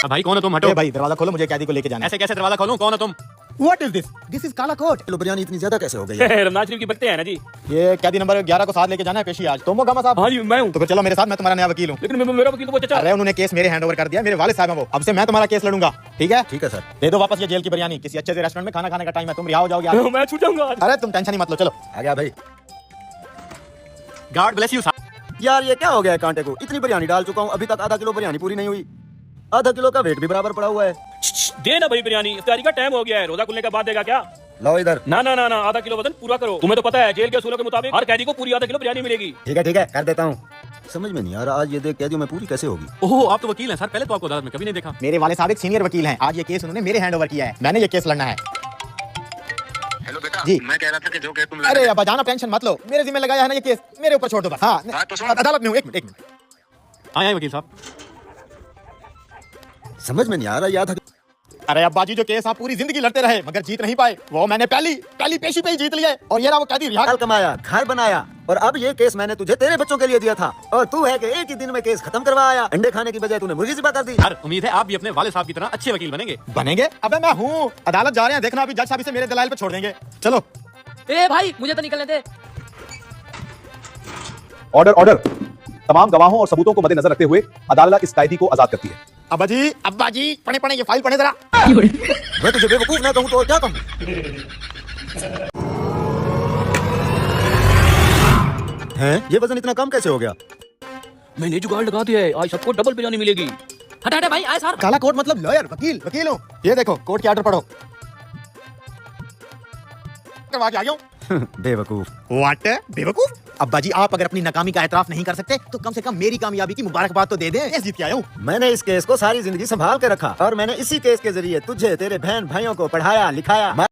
भाई कौन हो तुम? हटो भाई दरवाजा खोलो, मुझे कैदी को लेके जाना है। ऐसे कैसे दरवाजा खोलूं? कौन हो तुम? What is this? This is काला कोट। लो बिरयानी इतनी ज्यादा कैसे हो गई? रमजान शरीफ की बकते हैं ना जी। ये कैदी नंबर 11 को साथ लेके जाना है पेशी आज। तुम हो गमा साहब? हाँ जी मैं हूँ। तो फिर चलो मेरे साथ, मैं तुम्हारा नया वकील हूँ। लेकिन मेरा वकील तो वो चाचा। अरे उन्होंने केस मेरे हैंड ओवर कर दिया, मेरे वाले साहब हैं वो। अब से मैं तुम्हारा केस लड़ूंगा, ठीक है? ठीक है सर। दे दो वापस ये जेल की बिरयानी। किसी अच्छे से रेस्टोरेंट में खाना खाने का टाइम है, तुम रिहा हो जाओगे आज। मैं छूट जाऊंगा। अरे तुम टेंशन ही मत लो, चलो। आ गया भाई। God bless you. यार ये क्या हो गया है कांटे को? इतनी बिरयानी डाल चुका हूँ, अभी तक आधा किलो बिरयानी पूरी नहीं हुई। आधा किलो का वेट भी बराबर पड़ा हुआ है। दे ना भाई बिरयानी, इफ्तारी का टाइम हो गया है। रोजा खुलने के बाद देगा क्या? लाओ इधर। ना ना ना ना, आधा किलो वजन पूरा करो। तुम्हें तो पता है जेल के असूलों के मुताबिक हर कैदी को पूरी आधा किलो बिरयानी मिलेगी। ठीक है कर देता हूँ। समझ में नहीं आ रहा आज ये देख कैदियों में पूरी कैसे होगी। ओह आप तो वकील हैं सर, पहले तो आपको अदालत में कभी नहीं देखा। मेरे वाले साहब एक सीनियर वकील हैं, आज ये केस उन्होंने मेरे हैंड ओवर किया है, मैंने ये केस लड़ना है। हेलो बेटा जी। मैं कह रहा था कि जो केस तुम अरे अब जाना, टेंशन मत लो, मेरे जिम्मे लगाया है ना ये केस, मेरे ऊपर छोड़ दो बस। हाँ बात तो सुन। अदालत में हूँ, एक मिनट। आए वकील साहब। समझ में नहीं आ रहा याद है। अरे अब्बा जी, जो केस आप पूरी जिंदगी लड़ते रहे मगर जीत नहीं पाए, वो मैंने पहली पेशी पे ही जीत लिया है। और ये रहा वो कैदी रिहा। हाल कमाया, घर बनाया, और अब ये केस मैंने तुझे तेरे बच्चों के लिए दिया था, और तू है कि एक ही दिन में केस खत्म करवा आया। अंडे खाने की बजाय तूने मुर्गी ज़िबा कर दी। यार उम्मीद है आप भी अपने वाले साहब की तरह अच्छे वकील बनेंगे। अबे मैं हूँ, अदालत जा रहे हैं, देखना अभी जज साहब इसे मेरे दलाइल पे छोड़ देंगे। चलो। ए भाई मुझे तो निकलने दे। ऑर्डर। तमाम गवाहों और सबूतों को मद्देनजर रखते हुए अदालत इस कैदी को आजाद करती है। अब्बा जी पढ़े ये फाइल पढ़े जरा। मैं तुझे बेवकूफ ना कहूँ तो और क्या कहूँ? हैं? ये वजन इतना कम कैसे हो गया? मैंने जुगाड़ लगा दिया है, आज सबको डबल बिरयानी मिलेगी। हटा हटा भाई आए सर। काला कोट मतलब लॉयर, वकील हूँ। ये देखो कोर्ट के ऑर्डर पढ़ो। करवा के आ गया हूँ। बेवकूफ। व्हाट? बेवकूफ? अब्बा जी आप अगर अपनी नाकामी का एतराफ नहीं कर सकते तो कम से कम मेरी कामयाबी की मुबारकबाद तो दे दें। केस जीत के आया हूँ। मैंने इस केस को सारी जिंदगी संभाल के रखा, और मैंने इसी केस के जरिए तुझे, तेरे बहन भाइयों को पढ़ाया लिखाया।